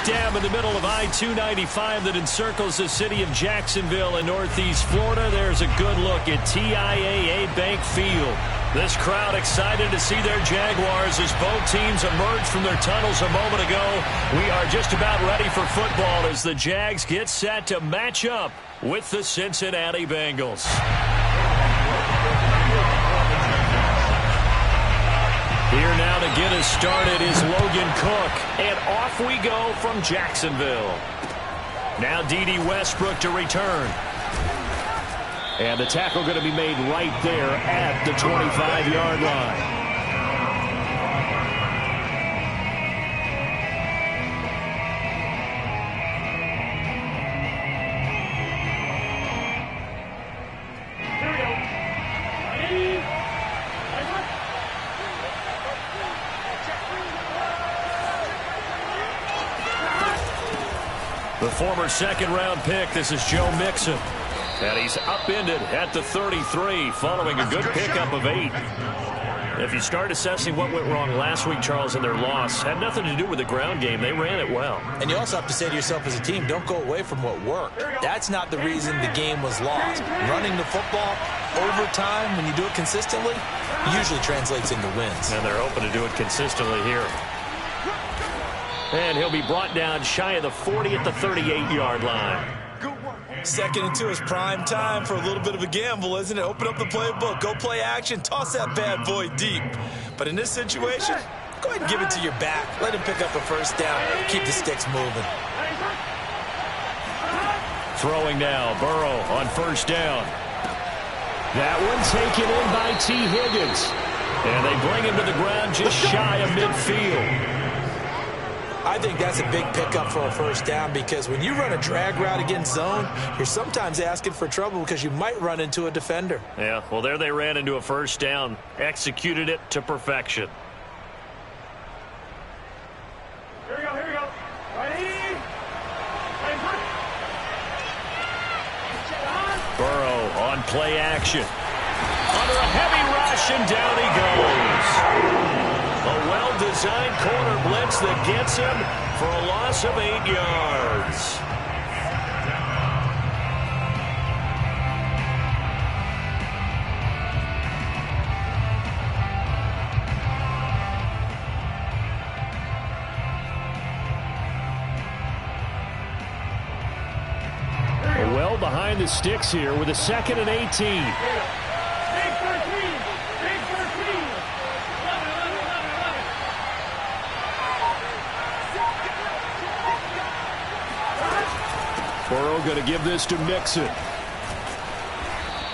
dam in the middle of I-295 that encircles the city of Jacksonville in northeast Florida. There's a good look at TIAA Bank Field. This crowd excited to see their Jaguars as both teams emerged from their tunnels a moment ago. We are just about ready for football as the Jags get set to match up with the Cincinnati Bengals. Here now to get us started is Logan Cook. And off we go from Jacksonville. Now D.D. Westbrook to return. And the tackle going to be made right there at the 25-yard line. The former second-round pick, this is Joe Mixon. And he's upended at the 33 following a good pickup of 8. If you start assessing what went wrong last week, Charles, in their loss, had nothing to do with the ground game. They ran it well. And you also have to say to yourself as a team, don't go away from what worked. That's not the reason the game was lost. Running the football over time, when you do it consistently, usually translates into wins. And they're hoping to do it consistently here. And he'll be brought down shy of the 40 at the 38-yard line. Second and 2 is prime time for a little bit of a gamble, isn't it? Open up the playbook, go play action, toss that bad boy deep. But in this situation, go ahead and give it to your back. Let him pick up a first down. Keep the sticks moving. Throwing now, Burrow on first down. That one taken in by T. Higgins. And they bring him to the ground just shy of midfield. I think that's a big pickup for a first down because when you run a drag route against zone, you're sometimes asking for trouble because you might run into a defender. Yeah, well, there they ran into a first down, executed it to perfection. Here we go, here we go. Ready? Burrow on play action. Under a heavy rush, and down he goes. A well-designed corner blitz that gets him for a loss of 8 yards. Well behind the sticks here with a 2nd and 18. Burrow going to give this to Mixon.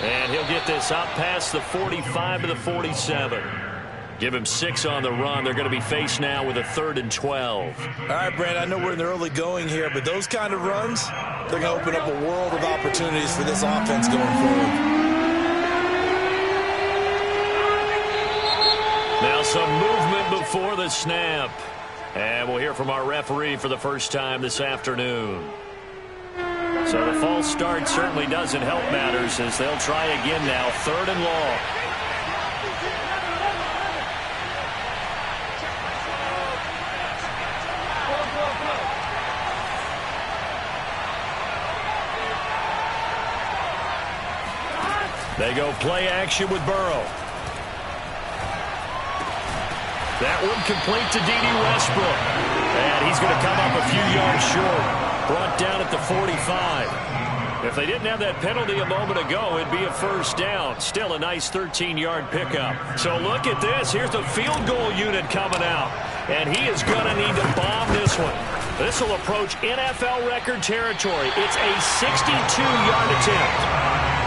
And he'll get this up past the 45 to the 47. Give him 6 on the run. They're going to be faced now with a 3rd and 12. All right, Brent, I know we're in the early going here, but those kind of runs, they're going to open up a world of opportunities for this offense going forward. Now some movement before the snap. And we'll hear from our referee for the first time this afternoon. So the false start certainly doesn't help matters as they'll try again now, 3rd and long. They go play action with Burrow. That one complete to D.D. Westbrook. And he's going to come up a few yards short. Brought down at the 45. If they didn't have that penalty a moment ago, it'd be a first down. Still a nice 13-yard pickup. So look at this. Here's the field goal unit coming out. And he is going to need to bomb this one. This will approach NFL record territory. It's a 62-yard attempt.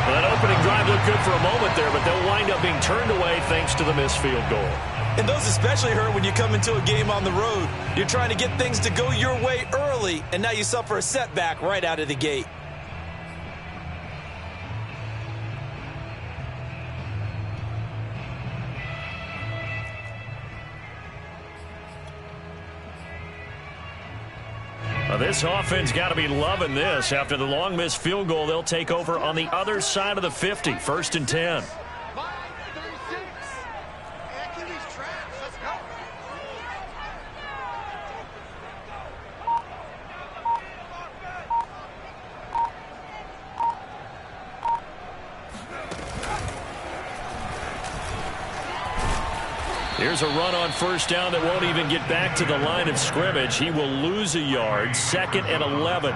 Well, that opening drive looked good for a moment there, but they'll wind up being turned away thanks to the missed field goal. And those especially hurt when you come into a game on the road. You're trying to get things to go your way early, and now you suffer a setback right out of the gate. Now this offense got to be loving this. After the long missed field goal, they'll take over on the other side of the 50, 1st and 10. Here's a run on first down that won't even get back to the line of scrimmage. He will lose a yard. 2nd and 11.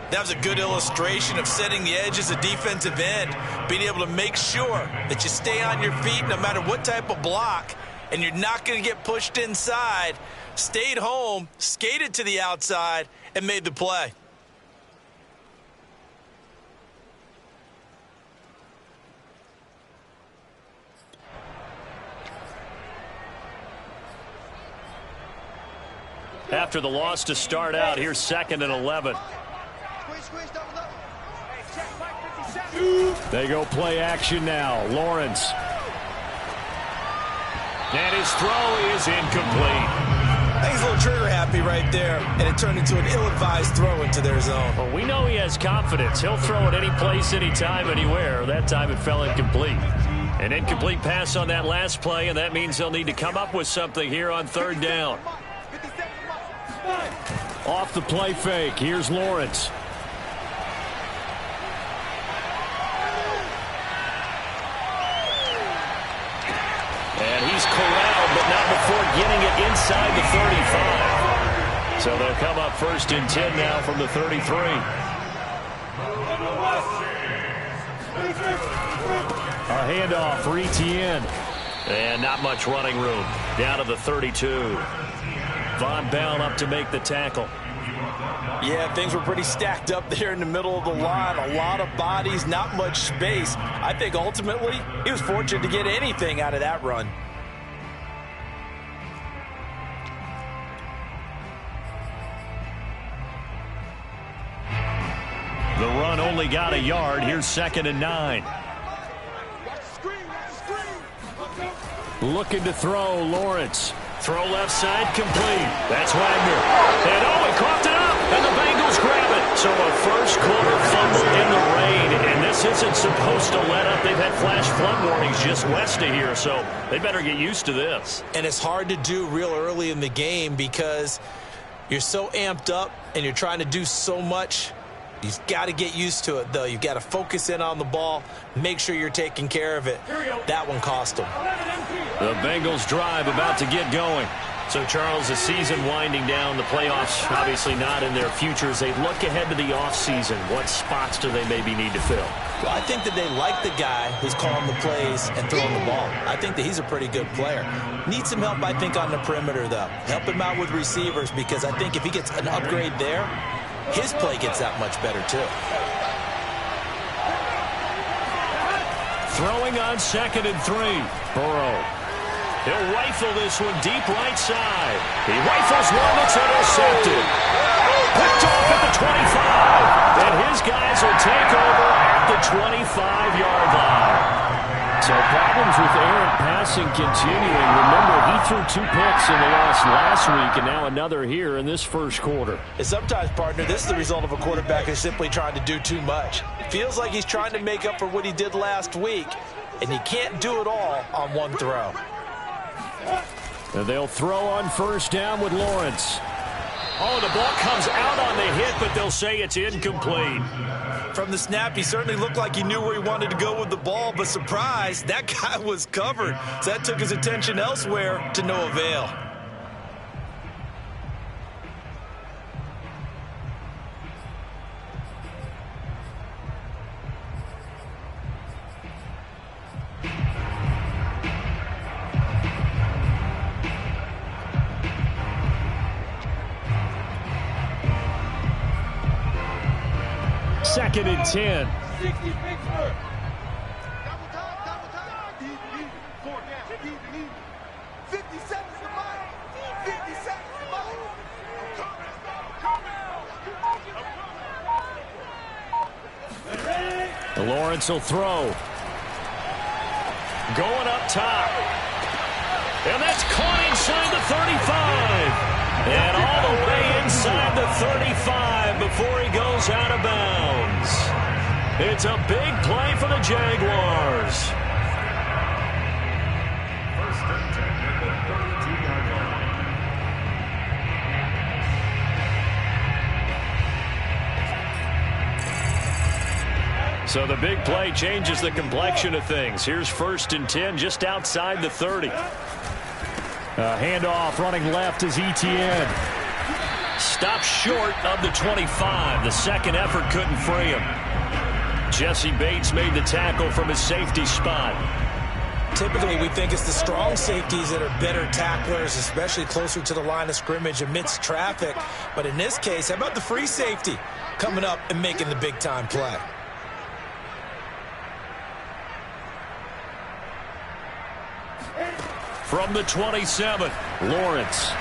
That was a good illustration of setting the edge as a defensive end, being able to make sure that you stay on your feet no matter what type of block, and you're not going to get pushed inside. Stayed home, skated to the outside, and made the play. After the loss to start out, here's 2nd and 11. They go play action now. Lawrence. And his throw is incomplete. I think he's a little trigger happy right there, and it turned into an ill-advised throw into their zone. Well, we know he has confidence. He'll throw it any place, anytime, anywhere. That time it fell incomplete. An incomplete pass on that last play, and that means they'll need to come up with something here on 3rd down. Off the play fake. Here's Lawrence. And he's corralled, but not before getting it inside the 35. So they'll come up 1st and 10 now from the 33. A handoff for Etienne. And not much running room. Down to the 32. Von Bell up to make the tackle. Yeah, things were pretty stacked up there in the middle of the line. A lot of bodies, not much space. I think ultimately he was fortunate to get anything out of that run. The run only got a yard. Here's 2nd and 9. Looking to throw, Lawrence. Throw left side, complete. That's Wagner. And he coughed it up, and the Bengals grab it. So a first-quarter fumble in the rain, and this isn't supposed to let up. They've had flash flood warnings just west of here, so they better get used to this. And it's hard to do real early in the game because you're so amped up and you're trying to do so much. You've got to get used to it, though. You've got to focus in on the ball, make sure you're taking care of it. That one cost them. The Bengals drive about to get going. So, Charles, the season winding down, the playoffs obviously not in their future. As they look ahead to the offseason, what spots do they maybe need to fill? Well, I think that they like the guy who's calling the plays and throwing the ball. I think that he's a pretty good player. Needs some help, I think, on the perimeter, though. Help him out with receivers, because I think if he gets an upgrade there, his play gets that much better, too. Throwing on 2nd and 3. Burrow. He'll rifle this one deep right side. He rifles one that's intercepted. Picked off at the 25. And his guys will take over at the 25-yard line. So problems with errant passing continuing. Remember, he threw 2 picks in the loss last week, and now another here in this first quarter. And sometimes, partner, this is the result of a quarterback who's simply trying to do too much. Feels like he's trying to make up for what he did last week, and he can't do it all on one throw. And they'll throw on first down with Lawrence. Oh, the ball comes out on the hit, but they'll say it's incomplete. From the snap, he certainly looked like he knew where he wanted to go with the ball, but surprise, that guy was covered. So that took his attention elsewhere to no avail. Second and 10. 60 Pittsburgh. 50 seconds to buy. 50 seconds to buy. Lawrence will throw. Going up top. And that's caught inside the 35. And all the way inside the 35 before he goes out of bounds. It's a big play for the Jaguars. First and 10 at the 32-yard line. So the big play changes the complexion of things. Here's 1st and 10 just outside the 30. Handoff running left is Etienne. Stopped short of the 25. The second effort couldn't free him. Jesse Bates made the tackle from his safety spot. Typically, we think it's the strong safeties that are better tacklers, especially closer to the line of scrimmage amidst traffic. But in this case, how about the free safety coming up and making the big-time play? From the 27, Lawrence.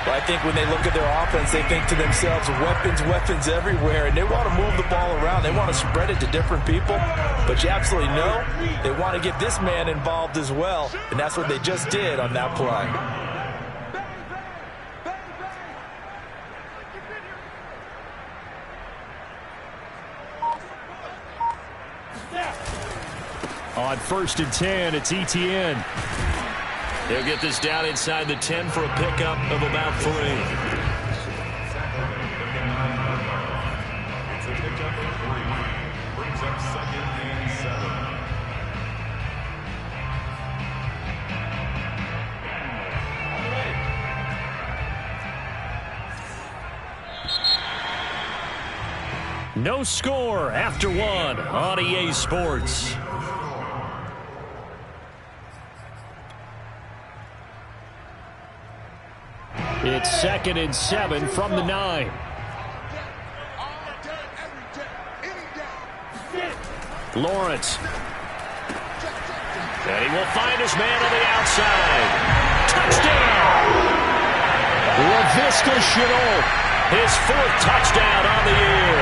Well, I think when they look at their offense, they think to themselves, weapons everywhere, and they want to move the ball around. They want to spread it to different people, but you absolutely know they want to get this man involved as well, and that's what they just did on that play. On 1st and 10, it's Etienne. He'll get this down inside the 10 for a pickup of about 3. It's a pickup of 3. Brings up 2nd and 7. No score after 1 on EA Sports. It's 2nd and 7 from the 9. Lawrence. And he will find his man on the outside. Touchdown! LaVisca Chenault, his 4th touchdown on the year,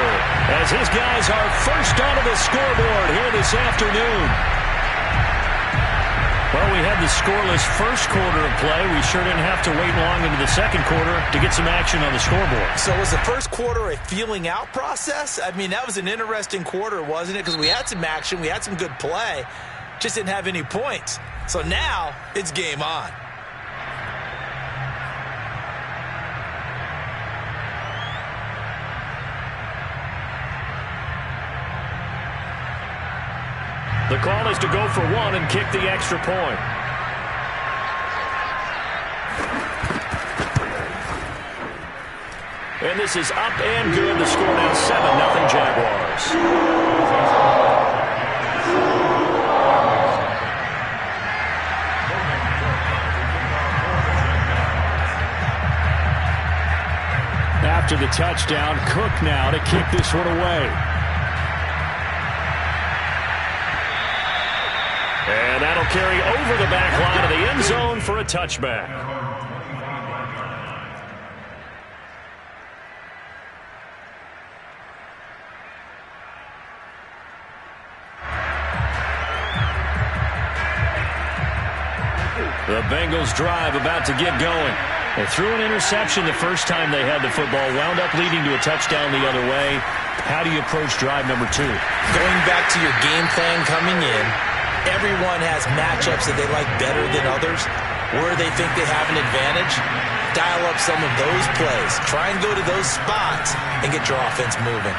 as his guys are first onto the scoreboard here this afternoon. Well, we had the scoreless first quarter of play. We sure didn't have to wait long into the second quarter to get some action on the scoreboard. So was the first quarter a feeling out process? I mean, that was an interesting quarter, wasn't it? Because we had some action, we had some good play, just didn't have any points. So now it's game on. The call is to go for 1 and kick the extra point. And this is up and good. The score now 7-0 Jaguars. After the touchdown, Cook now to kick this one away. And that'll carry over the back line of the end zone for a touchback. The Bengals drive about to get going. They threw an interception the first time they had the football, wound up leading to a touchdown the other way. How do you approach drive number 2? Going back to your game plan coming in, everyone has matchups that they like better than others, where they think they have an advantage. Dial up some of those plays. Try and go to those spots and get your offense moving.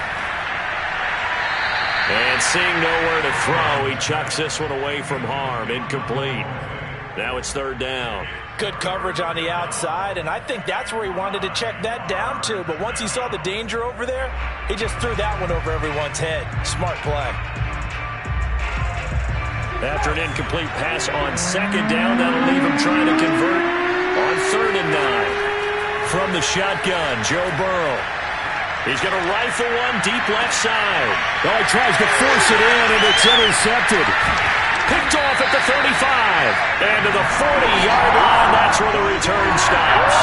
And seeing nowhere to throw, he chucks this one away from harm. Incomplete. Now it's 3rd down. Good coverage on the outside, and I think that's where he wanted to check that down to. But once he saw the danger over there, he just threw that one over everyone's head. Smart play. After an incomplete pass on 2nd down, that'll leave him trying to convert on 3rd and 9. From the shotgun, Joe Burrow. He's going to rifle one deep left side. Oh, he tries to force it in, and it's intercepted. Picked off at the 35. And to the 40-yard line, that's where the return stops.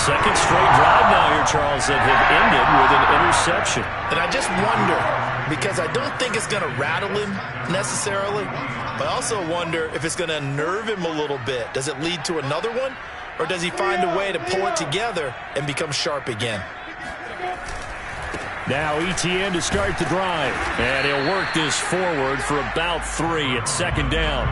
2nd straight drive now here, Charles, that have ended with an interception. And I just wonder, because I don't think it's going to rattle him necessarily, but I also wonder if it's going to unnerve him a little bit. Does it lead to another one, or does he find a way to pull it together and become sharp again? Now Etienne to start the drive. And he'll work this forward for about 3 at 2nd down.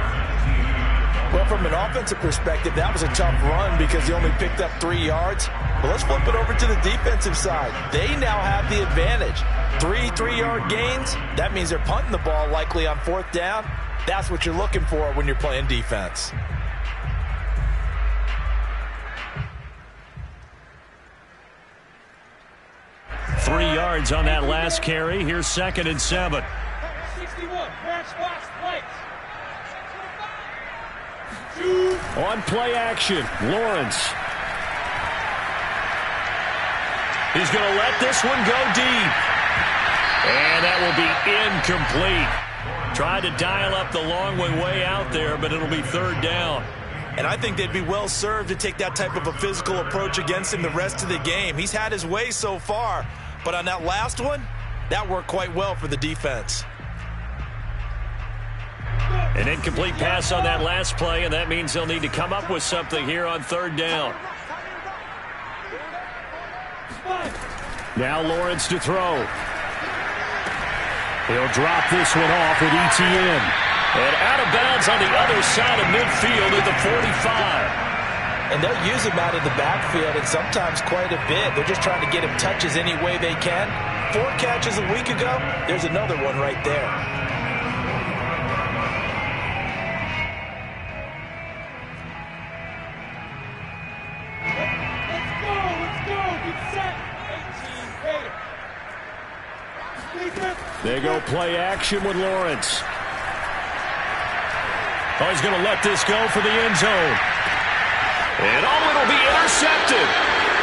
Well, from an offensive perspective, that was a tough run because he only picked up 3 yards. But let's flip it over to the defensive side. They now have the advantage. 3 3-yard gains, that means they're punting the ball likely on 4th down. That's what you're looking for when you're playing defense. Three yards on that last carry. Here's 2nd and 7. 61, match box, lights. On play action, Lawrence. He's going to let this one go deep. And that will be incomplete. Tried to dial up the long one way out there, but it'll be 3rd down. And I think they'd be well served to take that type of a physical approach against him the rest of the game. He's had his way so far, but on that last one, that worked quite well for the defense. An incomplete pass on that last play, and that means they'll need to come up with something here on 3rd down. Now Lawrence to throw. He'll drop this one off with ETN. And out of bounds on the other side of midfield at the 45. And they'll use him out of the backfield, and sometimes quite a bit. They're just trying to get him touches any way they can. 4 catches a week ago, there's another one right there. They go play action with Lawrence. Oh, he's going to let this go for the end zone. And it'll be intercepted.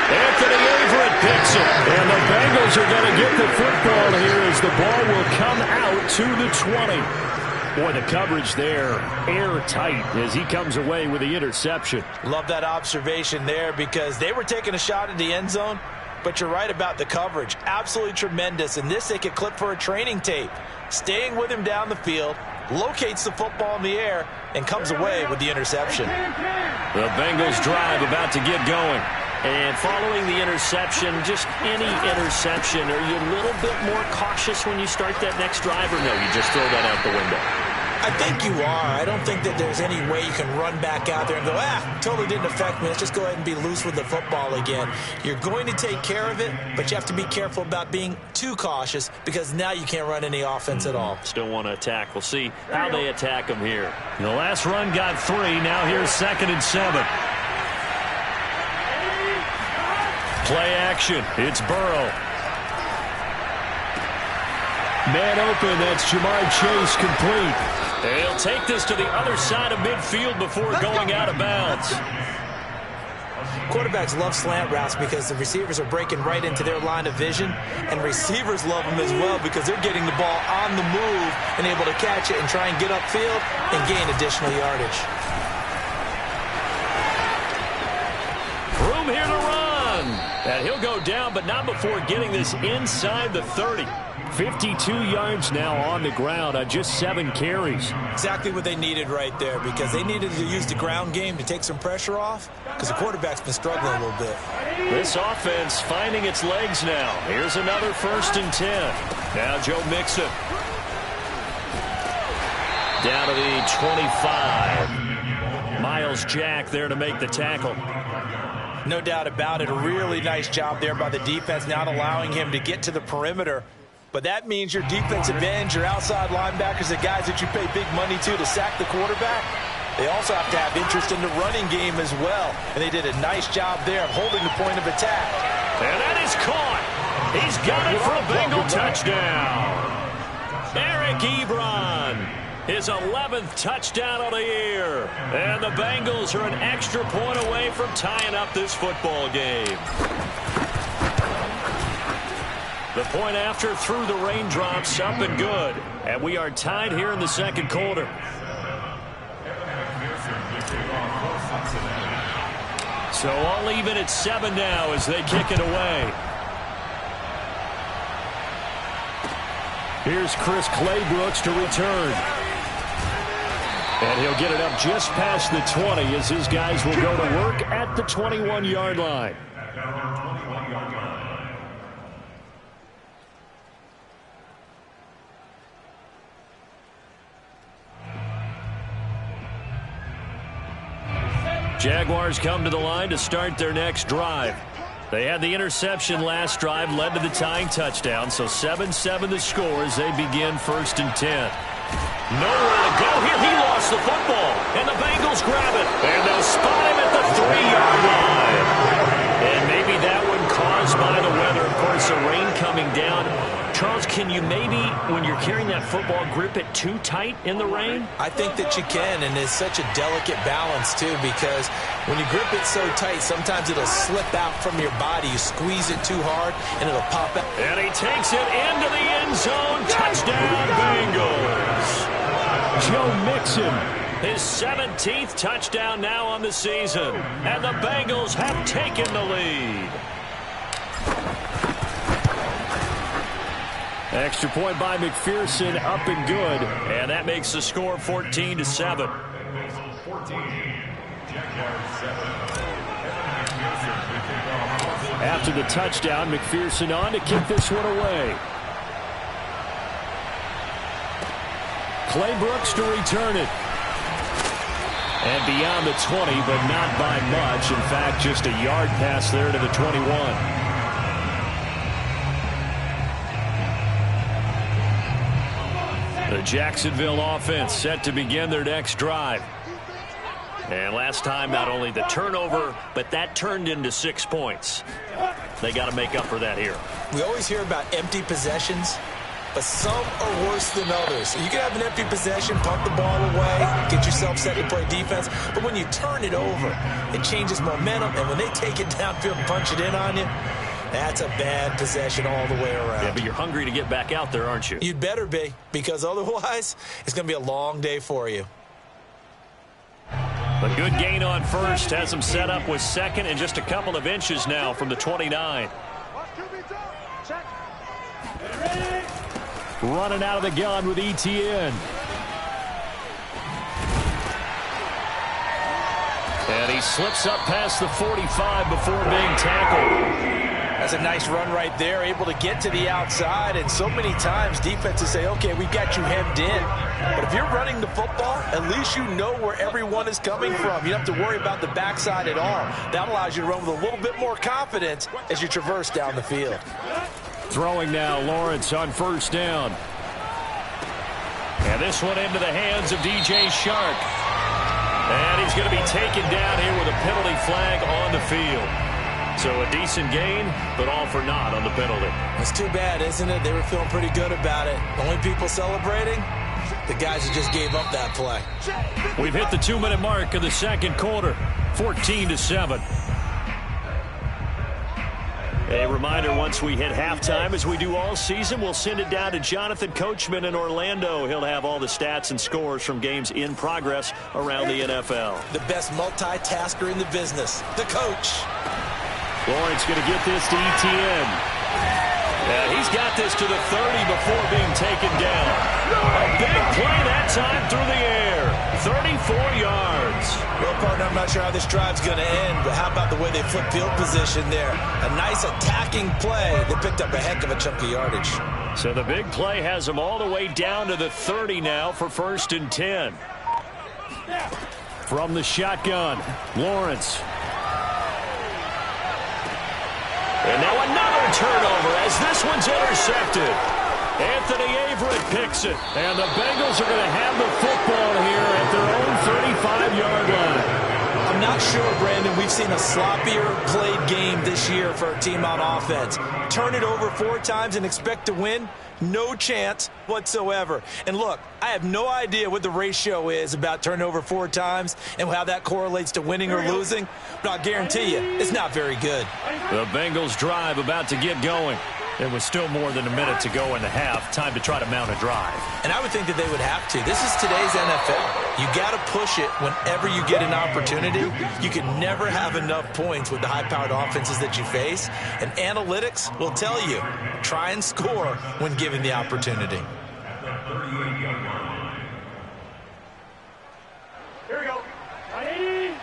Anthony Averett picks it. And the Bengals are going to get the football here as the ball will come out to the 20. Boy, the coverage there, airtight as he comes away with the interception. Love that observation there because they were taking a shot at the end zone. But you're right about the coverage. Absolutely tremendous. And this they could clip for a training tape. Staying with him down the field, locates the football in the air, and comes away with the interception. The Bengals drive about to get going. And following the interception, just any interception, are you a little bit more cautious when you start that next drive, or no, you just throw that out the window? I think you are. I don't think that there's any way you can run back out there and go, totally didn't affect me. Let's just go ahead and be loose with the football again. You're going to take care of it, but you have to be careful about being too cautious because now you can't run any offense at all. Still want to attack. We'll see how they attack them here. The last run got 3. Now here's 2nd and 7. Play action. It's Burrow. Man open. That's Jamar Chase complete. They'll take this to the other side of midfield before going out of bounds. Quarterbacks love slant routes because the receivers are breaking right into their line of vision, and receivers love them as well because they're getting the ball on the move and able to catch it and try and get upfield and gain additional yardage. Room here to run. And he'll go down, but not before getting this inside the 30. 52 yards now on the ground on just 7 carries. Exactly what they needed right there because they needed to use the ground game to take some pressure off because the quarterback's been struggling a little bit. This offense finding its legs now. Here's another 1st and 10. Now Joe Mixon. Down to the 25. Miles Jack there to make the tackle. No doubt about it. A really nice job there by the defense, not allowing him to get to the perimeter. But that means your defensive ends, your outside linebackers, the guys that you pay big money to sack the quarterback, they also have to have interest in the running game as well. And they did a nice job there of holding the point of attack. And that is caught. He's got it for a Bengal touchdown. Eric Ebron, his 11th touchdown of the year. And the Bengals are an extra point away from tying up this football game. The point after through the raindrops, up and good. And we are tied here in the 2nd quarter. So all even at 7 now as they kick it away. Here's Chris Claybrooks to return. And he'll get it up just past the 20 as his guys will go to work at the 21-yard line. Jaguars come to the line to start their next drive. They had the interception last drive, led to the tying touchdown, so 7-7 the score as they begin 1st and 10. Nowhere to go here. He lost the football, and the Bengals grab it. And they'll spot him at the 3-yard line. And maybe that one caused by the weather. Of course, the rain coming down. Charles, can you maybe, when you're carrying that football, grip it too tight in the rain? I think that you can, and it's such a delicate balance, too, because when you grip it so tight, sometimes it'll slip out from your body. You squeeze it too hard, and it'll pop out. And he takes it into the end zone. Touchdown, Bengals. Joe Mixon, his 17th touchdown now on the season. And the Bengals have taken the lead. Extra point by McPherson, up and good. And that makes the score 14-7. Bengals 14, Jaguars 7. After the touchdown, McPherson on to kick this one away. Clay Brooks to return it. And beyond the 20, but not by much. In fact, just a yard pass there to the 21. The Jacksonville offense set to begin their next drive. And last time, not only the turnover, but that turned into 6 points. They got to make up for that here. We always hear about empty possessions, but some are worse than others. You can have an empty possession, pump the ball away, get yourself set to play defense, but when you turn it over, it changes momentum, and when they take it downfield and punch it in on you, that's a bad possession all the way around. Yeah, but you're hungry to get back out there, aren't you? You'd better be, because otherwise, it's going to be a long day for you. A good gain on first has them set up with second and just a couple of inches now from the 29. Running out of the gun with ETN. And he slips up past the 45 before being tackled. That's a nice run right there, able to get to the outside, and so many times defenses say, okay, we've got you hemmed in. But if you're running the football, at least you know where everyone is coming from. You don't have to worry about the backside at all. That allows you to run with a little bit more confidence as you traverse down the field. Throwing now, Lawrence on first down. And this one into the hands of DJ Shark. And he's going to be taken down here with a penalty flag on the field. So a decent gain, but all for naught on the penalty. It's too bad, isn't it? They were feeling pretty good about it. Only people celebrating, the guys who just gave up that play. We've hit the 2-minute mark of the second quarter, 14-7. A reminder, once we hit halftime, as we do all season, we'll send it down to Jonathan Coachman in Orlando. He'll have all the stats and scores from games in progress around the NFL. The best multitasker in the business, the coach. Lawrence going to get this to ETN. And he's got this to the 30 before being taken down. A big play that time through the air. 34 yards. Well, partner, I'm not sure how this drive's going to end, but how about the way they flip field position there? A nice attacking play. They picked up a heck of a chunk of yardage. So the big play has them all the way down to the 30 now for 1st and 10. From the shotgun, Lawrence. And now another turnover as this one's intercepted. Anthony Averett picks it. And the Bengals are going to have the football here at their own 35-yard line. I'm not sure, Brandon, we've seen a sloppier played game this year for a team on offense. Turn it over 4 times and expect to win? No chance whatsoever. And look, I have no idea what the ratio is about turning over 4 times and how that correlates to winning or losing, but I'll guarantee you, it's not very good. The Bengals drive about to get going. There was still more than a minute to go in the half. Time to try to mount a drive. And I would think that they would have to. This is today's NFL. You got to push it whenever you get an opportunity. You can never have enough points with the high-powered offenses that you face. And analytics will tell you, try and score when given the opportunity. Here we go. 80. 11.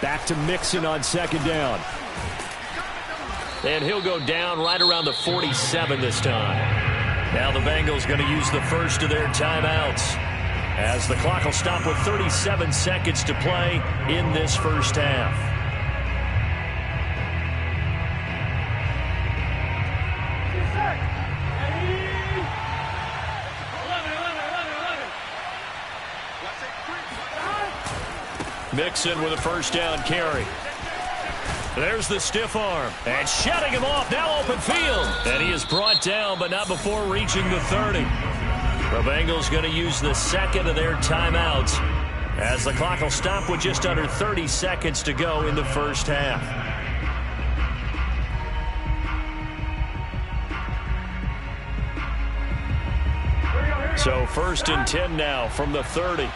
Back to Mixon on second down. And he'll go down right around the 47 this time. Now the Bengals going to use the first of their timeouts, as the clock will stop with 37 seconds to play in this first half. Mixon with a first down carry. There's the stiff arm. And shutting him off. Now open field. And he is brought down, but not before reaching the 30. The Bengals going to use the second of their timeouts, as the clock will stop with just under 30 seconds to go in the first half. So first and 10 now from the 30.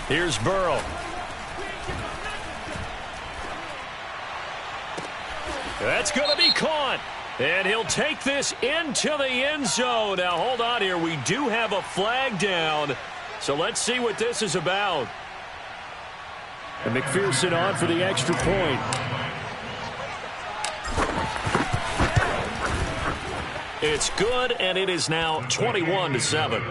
Here's Burrow. That's going to be caught. And he'll take this into the end zone. Now, hold on here. We do have a flag down. So let's see what this is about. And McPherson on for the extra point. It's good, and it is now 21-7.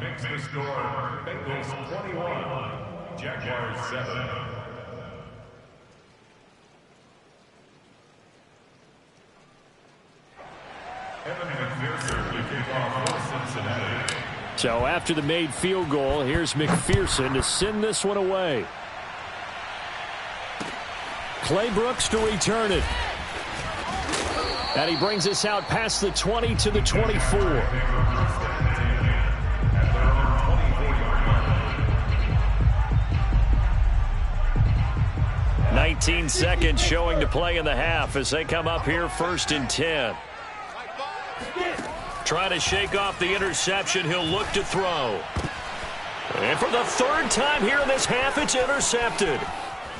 Makes the score. Bengals 21, Jaguars 7. So after the made field goal, here's McPherson to send this one away. Clay Brooks to return it. And he brings us out past the 20 to the 24. 19 seconds showing to play in the half as they come up here first and 10. Trying to shake off the interception. He'll look to throw. And for the third time here in this half, it's intercepted.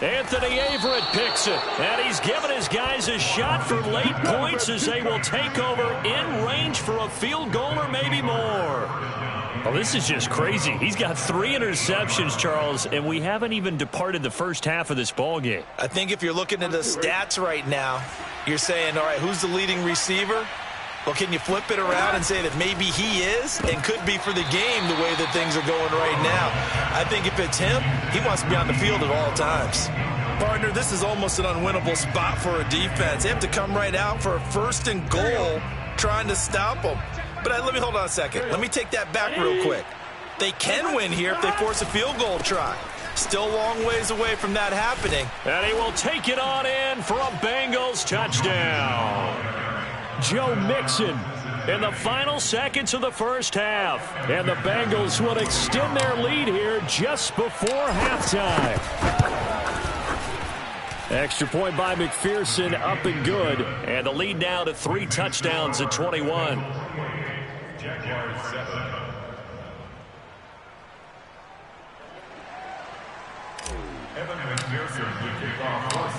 Anthony Averett picks it. And he's given his guys a shot for late points as they will take over in range for a field goal or maybe more. Well, this is just crazy. He's got 3 interceptions, Charles, and we haven't even departed the first half of this ball game. I think if you're looking at the stats right now, you're saying, all right, who's the leading receiver? Well, can you flip it around and say that maybe he is and could be for the game the way that things are going right now? I think if it's him, he wants to be on the field at all times. Partner, this is almost an unwinnable spot for a defense. They have to come right out for a first and goal trying to stop them. But let me hold on a second. Let me take that back real quick. They can win here if they force a field goal try. Still a long ways away from that happening. And he will take it on in for a Bengals touchdown. Joe Mixon in the final seconds of the first half. And the Bengals will extend their lead here just before halftime. Extra point by McPherson, up and good. And the lead now to 3 touchdowns at 21. Jaguars 7.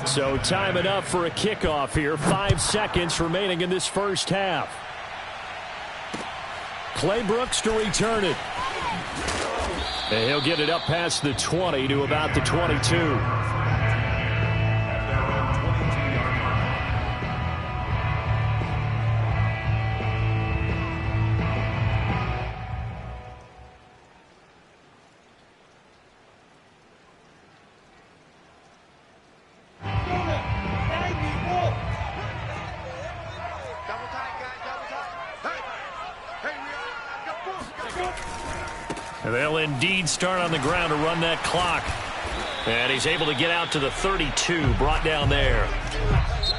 So time enough for a kickoff here. 5 seconds remaining in this first half. Clay Brooks to return it. And he'll get it up past the 20 to about the 22. And they'll indeed start on the ground to run that clock. And he's able to get out to the 32, brought down there.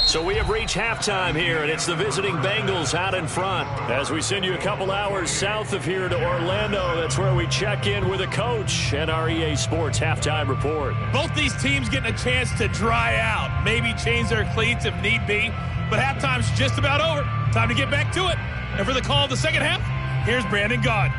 So we have reached halftime here, and it's the visiting Bengals out in front. As we send you a couple hours south of here to Orlando, that's where we check in with a coach and our EA Sports halftime report. Both these teams getting a chance to dry out, maybe change their cleats if need be. But halftime's just about over. Time to get back to it. And for the call of the second half, here's Brandon Gaud.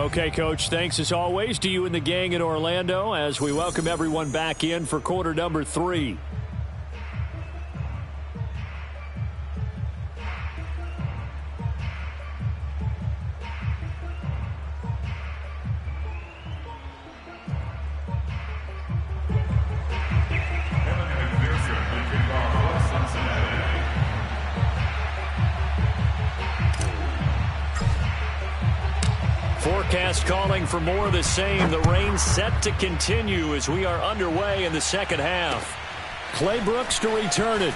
Okay, Coach, thanks as always to you and the gang in Orlando as we welcome everyone back in for quarter number 3. Forecast calling for more of the same. The rain set to continue as we are underway in the second half. Clay Brooks to return it.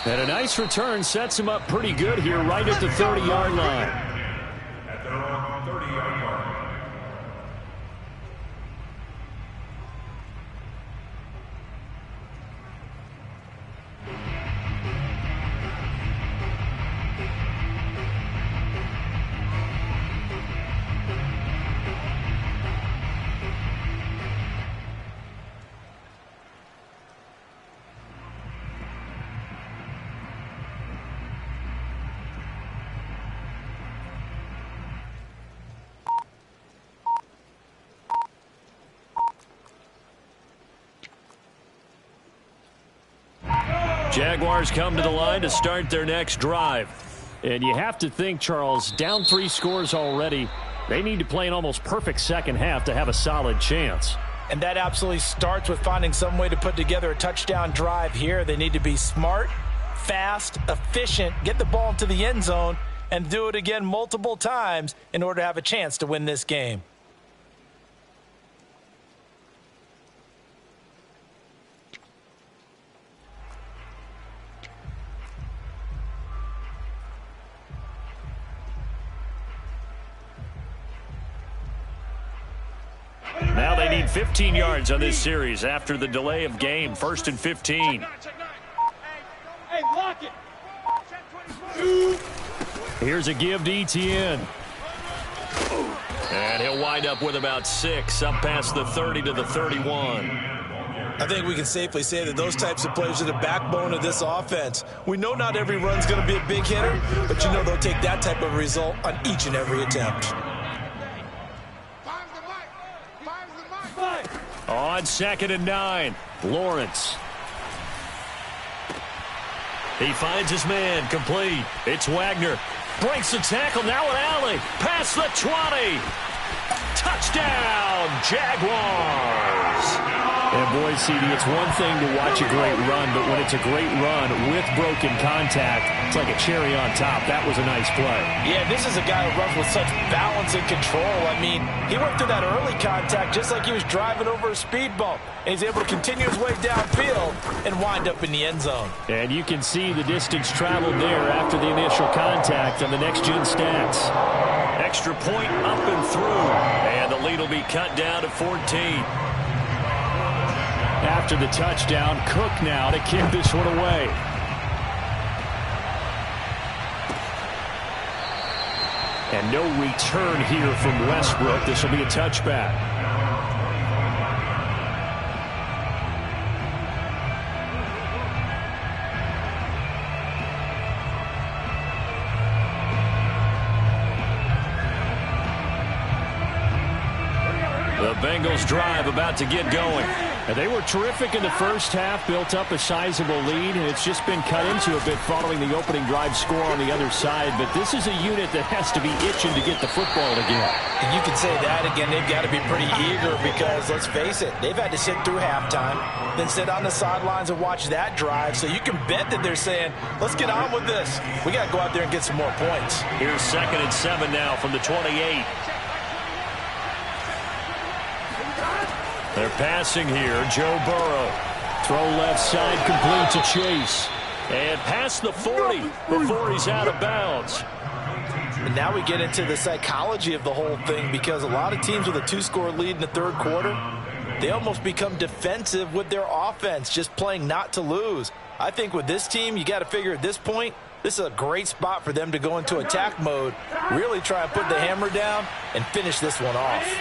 And a nice return sets him up pretty good here right at the 30-yard line. At their own 30-yard line. Jaguars come to the line to start their next drive. And you have to think, Charles, down 3 scores already. They need to play an almost perfect second half to have a solid chance. And that absolutely starts with finding some way to put together a touchdown drive here. They need to be smart, fast, efficient, get the ball into the end zone, and do it again multiple times in order to have a chance to win this game. Now they need 15 yards on this series after the delay of game. 1st and 15. Hey, lock it. Here's a give to Etienne. And he'll wind up with about 6 up past the 30 to the 31. I think we can safely say that those types of plays are the backbone of this offense. We know not every run's going to be a big hitter, but you know they'll take that type of result on each and every attempt. On 2nd and 9, Lawrence. He finds his man, complete. It's Wagner. Breaks the tackle, now an alley. Past the 20. Touchdown, Jaguars. And boy, CD, it's one thing to watch a great run, but when it's a great run with broken contact, it's like a cherry on top. That was a nice play. Yeah, this is a guy who runs with such balance and control. I mean, he went through that early contact just like he was driving over a speed bump. And he's able to continue his way downfield and wind up in the end zone. And you can see the distance traveled there after the initial contact on the next-gen stats. Extra point up and through. And the lead will be cut down to 14. After the touchdown, Cook now to kick this one away. And no return here from Westbrook. This will be a touchback. The Bengals drive about to get going. And they were terrific in the first half, built up a sizable lead, and it's just been cut into a bit following the opening drive score on the other side. But this is a unit that has to be itching to get the football again. And you can say that again. They've got to be pretty eager because, let's face it, they've had to sit through halftime, then sit on the sidelines and watch that drive. So you can bet that they're saying, let's get on with this. We got to go out there and get some more points. Here's 2nd and 7 now from the 28. They're passing here. Joe Burrow. Throw left side, complete to Chase. And past the 40 before he's out of bounds. And now we get into the psychology of the whole thing because a lot of teams with a 2-score lead in the third quarter, they almost become defensive with their offense, just playing not to lose. I think with this team, you got to figure at this point, this is a great spot for them to go into attack mode, really try and put the hammer down and finish this one off.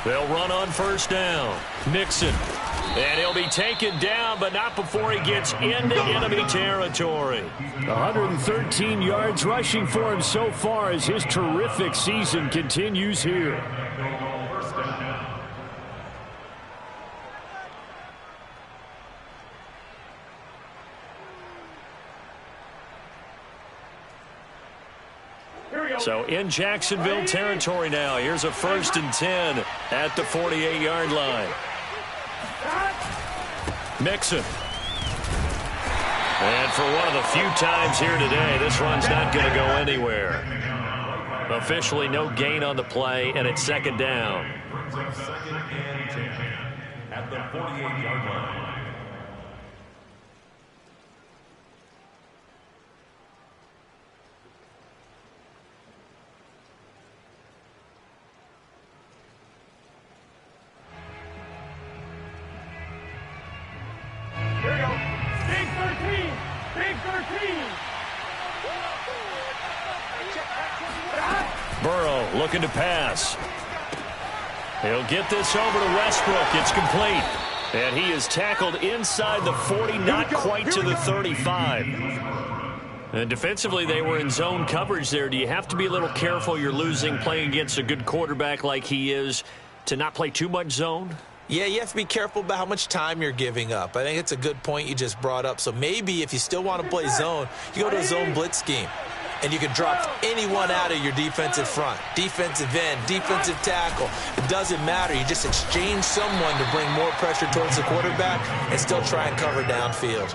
They'll run on 1st down. Nixon And he'll be taken down, but not before he gets into enemy territory. 113 yards rushing for him so far as his terrific season continues here. First down. So in Jacksonville territory now. Here's a 1st and 10 at the 48-yard line. Mixon. And for one of the few times here today, this run's not going to go anywhere. Officially no gain on the play, and it's 2nd down. Brings up 2nd and 10 at the 48-yard line. Burrow looking to pass. He'll get this over to Westbrook. It's complete. And he is tackled inside the 40, not quite to the 35. And defensively, they were in zone coverage there. Do you have to be a little careful? You're losing playing against a good quarterback like he is to not play too much zone? Yeah, you have to be careful about how much time you're giving up. I think it's a good point you just brought up. So maybe if you still want to play zone, you go to a zone blitz scheme. And you can drop anyone out of your defensive front. Defensive end, defensive tackle. It doesn't matter. You just exchange someone to bring more pressure towards the quarterback and still try and cover downfield.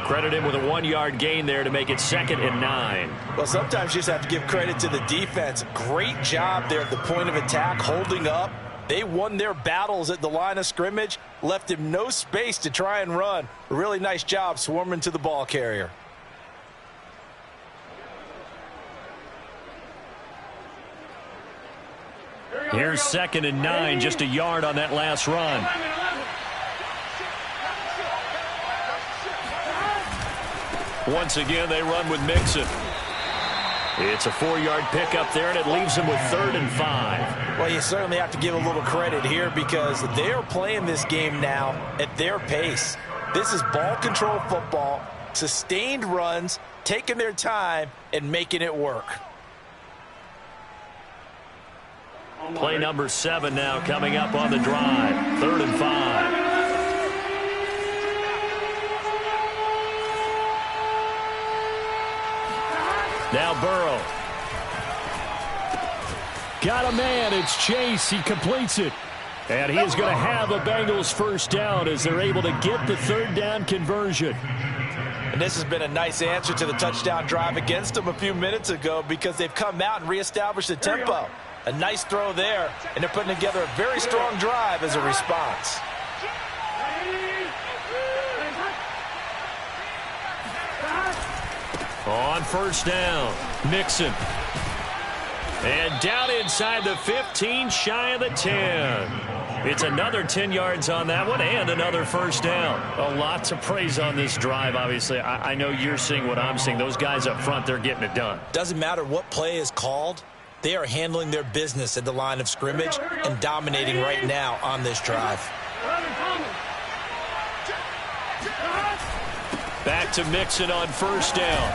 Credit him with a 1-yard gain there to make it 2nd and 9. Well, sometimes you just have to give credit to the defense. Great job there at the point of attack, holding up. They won their battles at the line of scrimmage, left him no space to try and run. A really nice job swarming to the ball carrier. Here's 2nd and 9, just a yard on that last run. Once again, they run with Mixon. It's a 4-yard pickup there, and it leaves them with 3rd and 5. Well, you certainly have to give a little credit here because they are playing this game now at their pace. This is ball control football, sustained runs, taking their time, and making it work. Play number 7 now coming up on the drive. 3rd and 5. Now Burrow. Got a man. It's Chase. He completes it. And he is going to have a Bengals 1st down as they're able to get the 3rd down conversion. And this has been a nice answer to the touchdown drive against them a few minutes ago because they've come out and reestablished the tempo. A nice throw there, and they're putting together a very strong drive as a response. On 1st down, Mixon. And down inside the 15, shy of the 10. It's another 10 yards on that one and another 1st down. A lot to praise on this drive, obviously. I know you're seeing what I'm seeing. Those guys up front, they're getting it done. Doesn't matter what play is called. They are handling their business at the line of scrimmage and dominating right now on this drive. Back to Mixon on 1st down.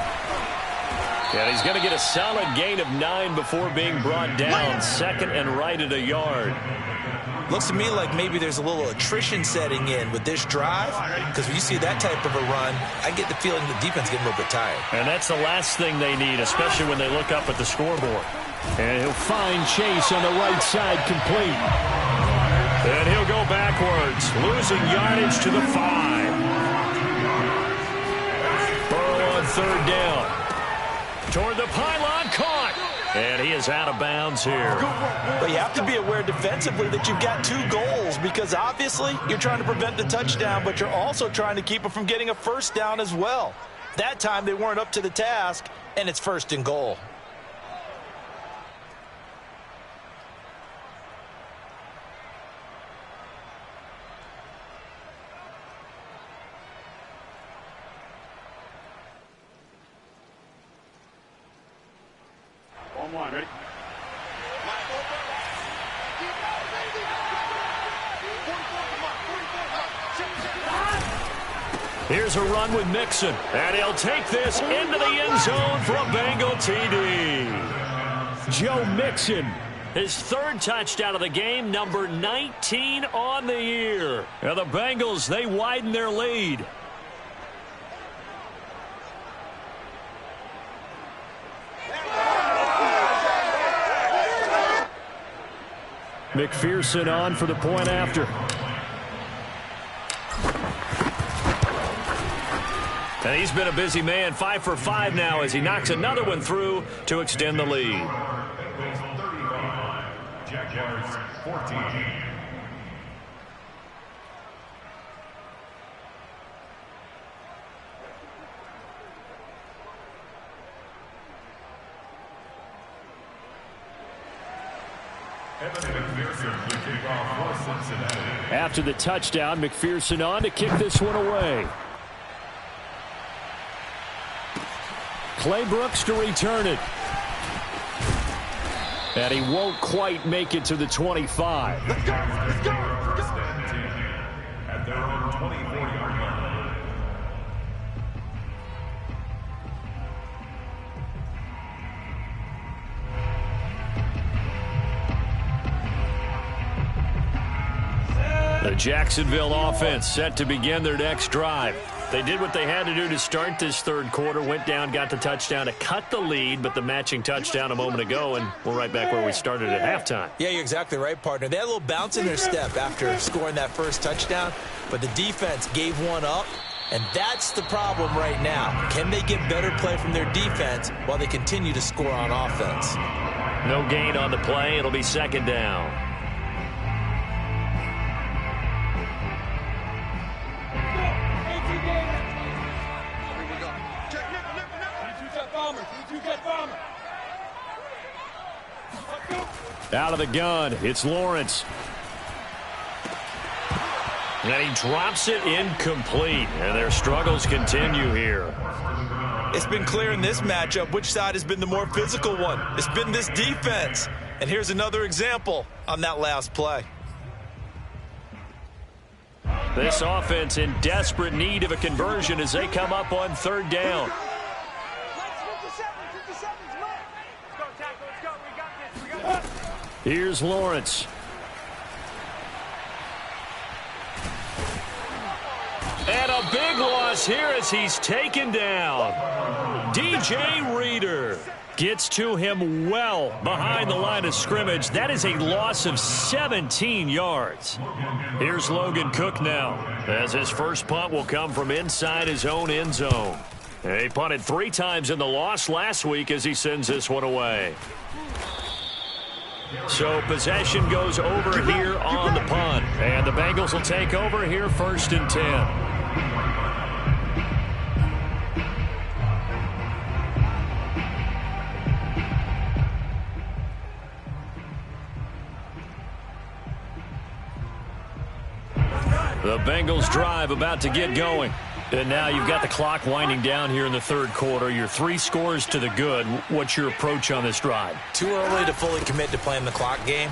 And he's going to get a solid gain of 9 before being brought down. 2nd and right at a yard. Looks to me like maybe there's a little attrition setting in with this drive because when you see that type of a run, I get the feeling the defense getting a little bit tired. And that's the last thing they need, especially when they look up at the scoreboard. And he'll find Chase on the right side complete. And he'll go backwards, losing yardage to the 5. Burrow on 3rd down. Toward the pylon, caught. And he is out of bounds here. But you have to be aware defensively that you've got 2 goals because obviously you're trying to prevent the touchdown, but you're also trying to keep it from getting a 1st down as well. That time they weren't up to the task, and it's 1st and goal. On 1, ready? Here's a run with Mixon, and he'll take this into the end zone for a Bengal TD. Joe Mixon, his third touchdown of the game, number 19 on the year. And the Bengals, they widen their lead. McPherson on for the point after. And he's been a busy man, 5 for 5 now as he knocks another one through to extend the lead. JAGS 14. After the touchdown, McPherson on to kick this one away. Clay Brooks to return it. And he won't quite make it to the 25. Let's go! Let's go! First and 10 at their own 24-yard line. The Jacksonville offense set to begin their next drive. They did what they had to do to start this third quarter, went down, got the touchdown to cut the lead, but the matching touchdown a moment ago, and we're right back where we started at halftime. Yeah, you're exactly right, partner. They had a little bounce in their step after scoring that first touchdown, but the defense gave one up, and that's the problem right now. Can they get better play from their defense while they continue to score on offense? No gain on the play. It'll be second down. Out of the gun, it's Lawrence. And he drops it incomplete. And their struggles continue here. It's been clear in this matchup which side has been the more physical one. It's been this defense. And here's another example on that last play. This offense in desperate need of a conversion as they come up on third down. Here's Lawrence. And a big loss here as he's taken down. DJ Reader gets to him well behind the line of scrimmage. That is a loss of 17 yards. Here's Logan Cook now, as his first punt will come from inside his own end zone. He punted 3 times in the loss last week as he sends this one away. So possession goes over here on the punt. And the Bengals will take over here first and 10. The Bengals drive about to get going. And now you've got the clock winding down here in the third quarter. You're 3 scores to the good. What's your approach on this drive? Too early to fully commit to playing the clock game.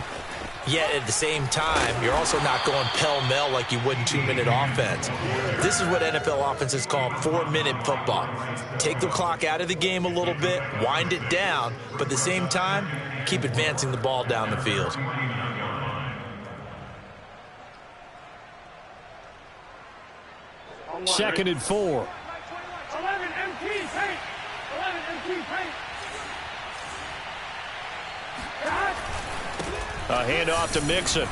Yet at the same time, you're also not going pell-mell like you would in 2-minute offense. This is what NFL offenses call 4-minute football. Take the clock out of the game a little bit, wind it down, but at the same time, keep advancing the ball down the field. Second and 4. 11 MT paint. 11 MT paint. A handoff to Mixon.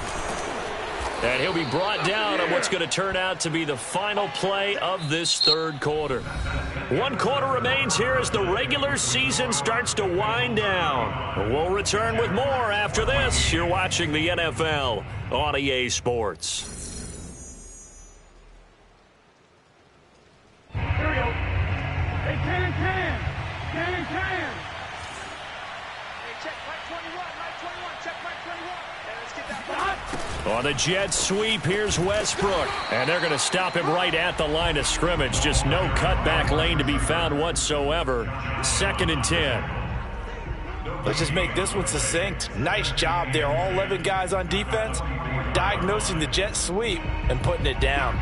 And he'll be brought down on what's going to turn out to be the final play of this third quarter. 1 quarter remains here as the regular season starts to wind down. We'll return with more after this. You're watching the NFL on EA Sports. Here we go. Hey, can. Hey, check Mike 21. Check Mike 21. Hey, let's get that back. On the jet sweep, here's Westbrook. And they're going to stop him right at the line of scrimmage. Just no cutback lane to be found whatsoever. Second and 10. Let's just make this one succinct. Nice job there. All 11 guys on defense diagnosing the jet sweep and putting it down.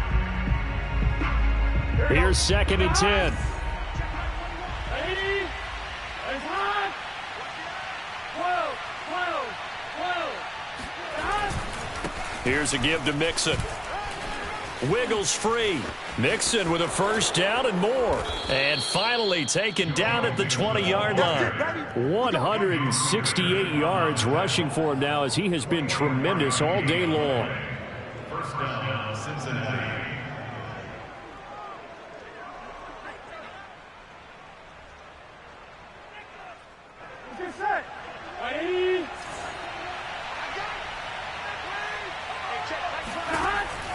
Here's 2nd and 10. Here's a give to Mixon. Wiggles free. Mixon with a first down and more. And finally taken down at the 20-yard line. 168 yards rushing for him now as he has been tremendous all day long. First down, Cincinnati.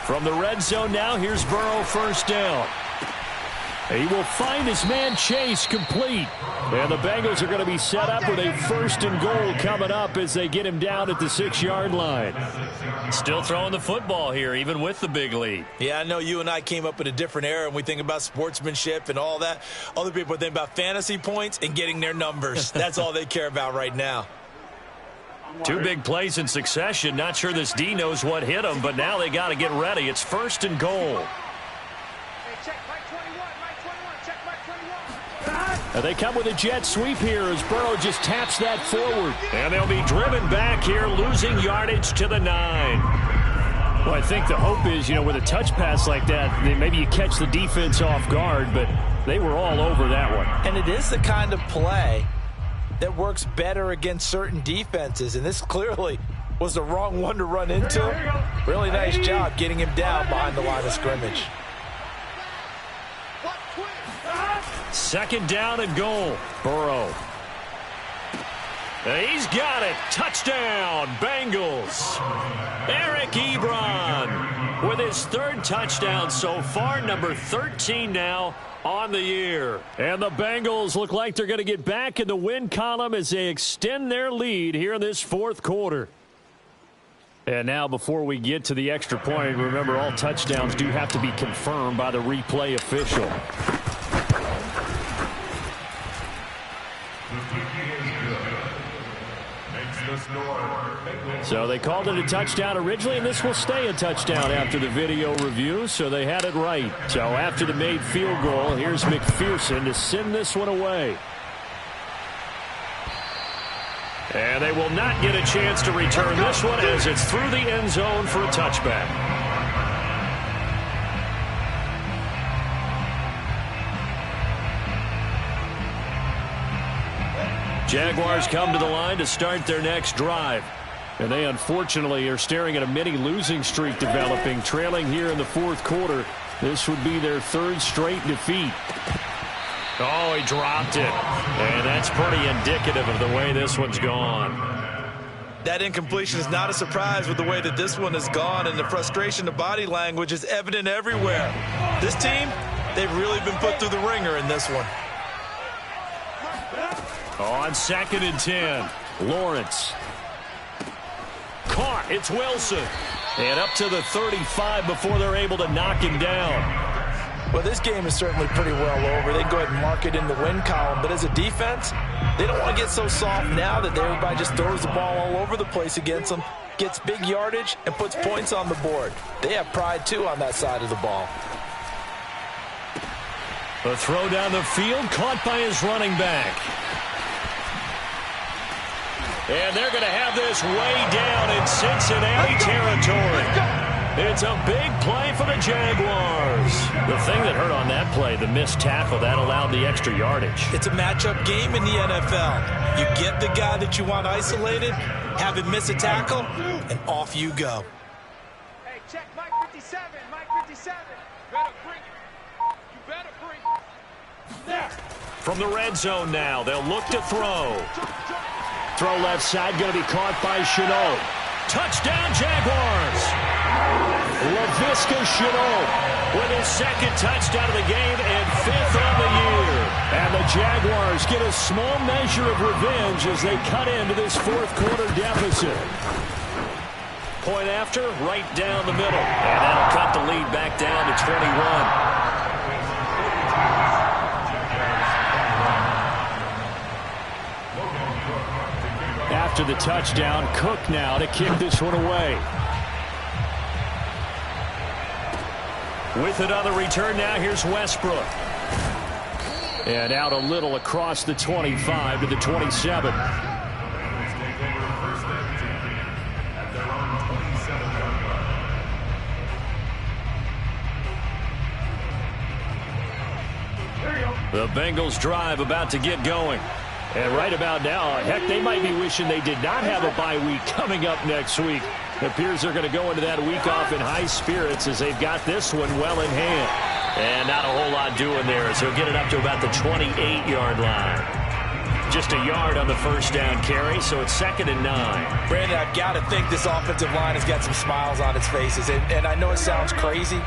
From the red zone now, here's Burrow, first down. He will find his man Chase complete. And the Bengals are going to be set up with a 1st and goal coming up as they get him down at the 6-yard line. Still throwing the football here, even with the big lead. Yeah, I know you and I came up in a different era, and we think about sportsmanship and all that. Other people think about fantasy points and getting their numbers. That's all they care about right now. 2 big plays in succession. Not sure this D knows what hit him, but now they got to get ready. It's 1st and goal. And they come with a jet sweep here as Burrow just taps that forward. And they'll be driven back here, losing yardage to the 9. Well, I think the hope is, with a touch pass like that, maybe you catch the defense off guard, but they were all over that one. And it is the kind of play that works better against certain defenses, and this clearly was the wrong one to run into. Really nice job getting him down behind the line of scrimmage. 2nd down and goal. Burrow. He's got it. Touchdown, Bengals. Eric Ebron with his 3rd touchdown so far, number 13 now on the year. And the Bengals look like they're going to get back in the win column as they extend their lead here in this 4th quarter. And now before we get to the extra point, remember all touchdowns do have to be confirmed by the replay official. So they called it a touchdown originally, and this will stay a touchdown after the video review, so they had it right. So after the made field goal, here's McPherson to send this one away. And they will not get a chance to return this one as it's through the end zone for a touchback. Jaguars come to the line to start their next drive. And they unfortunately are staring at a mini losing streak developing, trailing here in the 4th quarter. This would be their 3rd straight defeat. Oh, he dropped it. And that's pretty indicative of the way this one's gone. That incompletion is not a surprise with the way that this one has gone, and the frustration, the body language is evident everywhere. This team, they've really been put through the ringer in this one. On 2nd and 10, Lawrence. Caught. It's Wilson. And up to the 35 before they're able to knock him down. Well, this game is certainly pretty well over. They can go ahead and mark it in the win column. But as a defense, they don't want to get so soft now that everybody just throws the ball all over the place against them, gets big yardage, and puts points on the board. They have pride, too, on that side of the ball. The throw down the field, caught by his running back. And they're going to have this way down in Cincinnati territory. It's a big play for the Jaguars. The thing that hurt on that play, the missed tackle, that allowed the extra yardage. It's a matchup game in the NFL. You get the guy that you want isolated, have him miss a tackle, and off you go. Hey, check Mike 57, Mike 57. Better bring it. You better bring it. There. From the red zone now, they'll look to throw. Throw left side, going to be caught by Chenault. Touchdown, Jaguars! Laviska Chenault with his 2nd touchdown of the game and 5th on the year. And the Jaguars get a small measure of revenge as they cut into this 4th quarter deficit. Point after, right down the middle. And that'll cut the lead back down to 21. After the touchdown, Cook now to kick this one away. With another return now, here's Westbrook. And out a little across the 25 to the 27. The Bengals drive about to get going. And right about now, heck, they might be wishing they did not have a bye week coming up next week. It appears they're going to go into that week off in high spirits as they've got this one well in hand. And not a whole lot doing there, so he'll get it up to about the 28-yard line. Just a yard on the first down carry, so it's 2nd and 9. Brandon, I've got to think this offensive line has got some smiles on its faces. And I know it sounds crazy,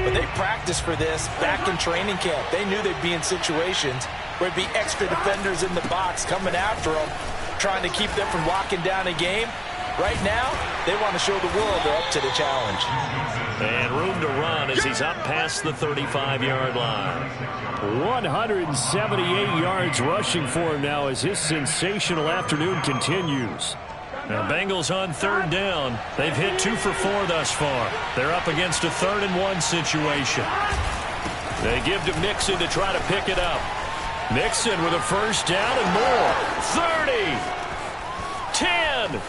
but they practiced for this back in training camp. They knew they'd be in situations where it'd be extra defenders in the box coming after them, trying to keep them from locking down a game. Right now, they want to show the world they're up to the challenge. And room to run as he's up past the 35-yard line. 178 yards rushing for him now as his sensational afternoon continues. Now, Bengals on 3rd down. They've hit 2 for 4 thus far. They're up against a 3rd and 1 situation. They give to Mixon to try to pick it up. Mixon with a first down and more. 30, 10,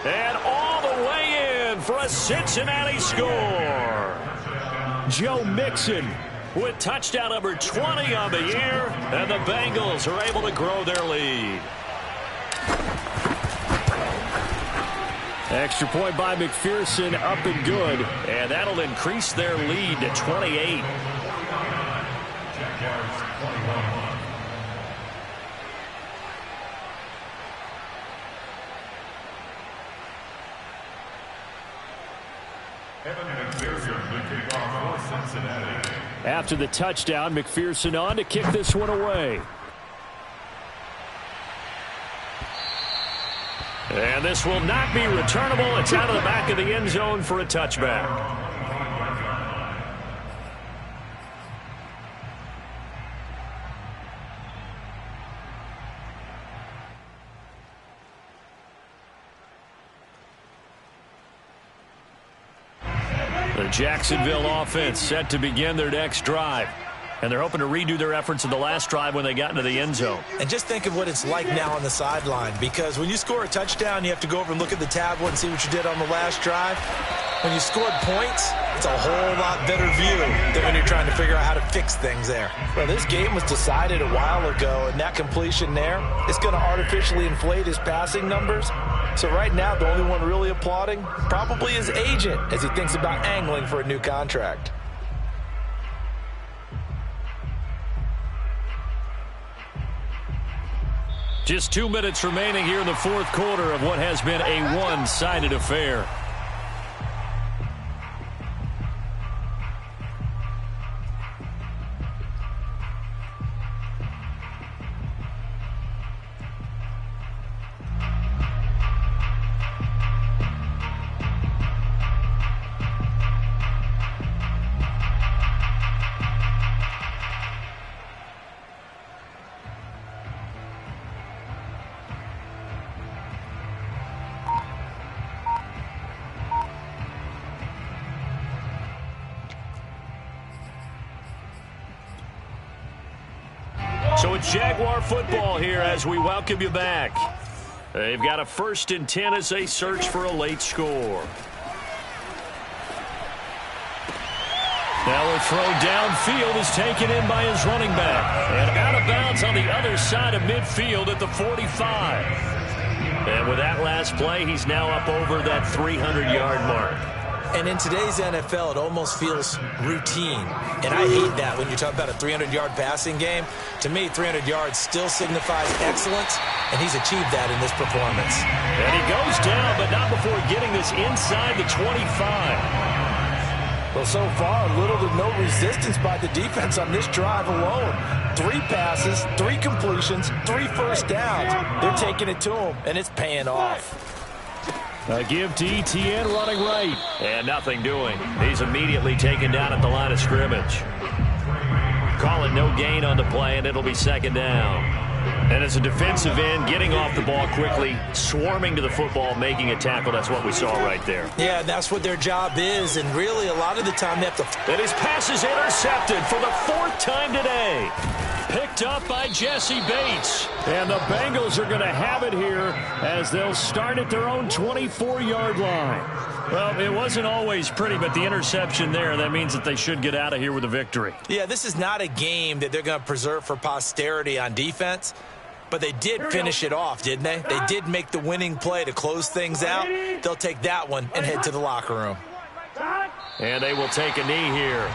and all the way in for a Cincinnati score. Joe Mixon with touchdown number 20 on the year, and the Bengals are able to grow their lead. Extra point by McPherson, up and good, and that'll increase their lead to 28. After the touchdown, McPherson on to kick this one away. And this will not be returnable. It's out of the back of the end zone for a touchback. The Jacksonville offense set to begin their next drive. And they're hoping to redo their efforts in the last drive when they got into the end zone. And just think of what it's like now on the sideline, because when you score a touchdown, you have to go over and look at the tablet and see what you did on the last drive. When you scored points, it's a whole lot better view than when you're trying to figure out how to fix things there. Well, this game was decided a while ago, and that completion there is going to artificially inflate his passing numbers. So right now, the only one really applauding probably his agent as he thinks about angling for a new contract. Just 2 minutes remaining here in the fourth quarter of what has been a one-sided affair. So it's Jaguar football here as we welcome you back. They've got a 1st and 10 as they search for a late score. Now a throw downfield is taken in by his running back. And out of bounds on the other side of midfield at the 45. And with that last play, he's now up over that 300-yard mark. And in today's NFL, it almost feels routine. And I hate that when you talk about a 300-yard passing game. To me, 300 yards still signifies excellence, and he's achieved that in this performance. And he goes down, but not before getting this inside the 25. Well, so far, little to no resistance by the defense on this drive alone. 3 passes, 3 completions, 3 first downs. They're taking it to him, and it's paying off. A give to Etienne running right. And nothing doing. He's immediately taken down at the line of scrimmage. Call it no gain on the play, and it'll be 2nd down. And as a defensive end, getting off the ball quickly, swarming to the football, making a tackle, that's what we saw right there. Yeah, that's what their job is, and really a lot of the time they have to... And his pass is intercepted for the 4th time today. Picked up by Jesse Bates. And the Bengals are going to have it here as they'll start at their own 24-yard line. Well, it wasn't always pretty, but the interception there, that means that they should get out of here with a victory. Yeah, this is not a game that they're going to preserve for posterity on defense, but they did finish it off, didn't they? They did make the winning play to close things out. They'll take that one and head to the locker room. And they will take a knee here.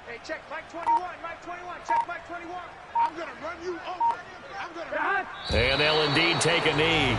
Hey, check Mike 21, Mike 21, check Mike 21. I'm going to run you over. I'm going to run. And they'll indeed take a knee.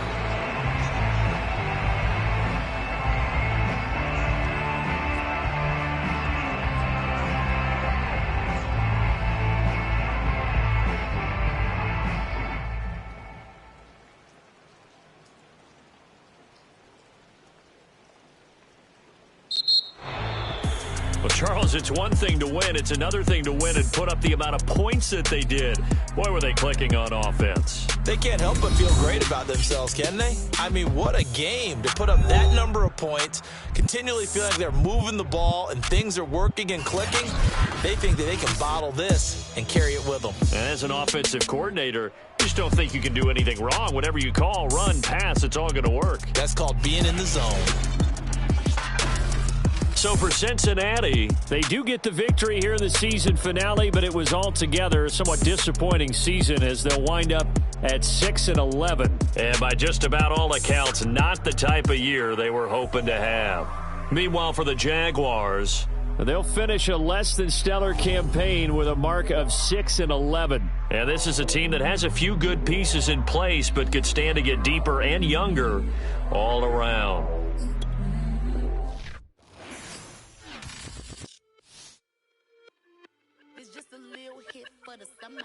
Well, Charles, it's one thing to win. It's another thing to win and put up the amount of points that they did. Boy, were they clicking on offense. They can't help but feel great about themselves, can they? I mean, what a game to put up that number of points, continually feel like they're moving the ball and things are working and clicking. They think that they can bottle this and carry it with them. And as an offensive coordinator, you just don't think you can do anything wrong. Whatever you call, run, pass, it's all going to work. That's called being in the zone. So for Cincinnati, they do get the victory here in the season finale, but it was altogether a somewhat disappointing season as they'll wind up at 6-11. And by just about all accounts, not the type of year they were hoping to have. Meanwhile, for the Jaguars, they'll finish a less than stellar campaign with a mark of 6-11. And this is a team that has a few good pieces in place, but could stand to get deeper and younger all around. It's just a little hit for the summer.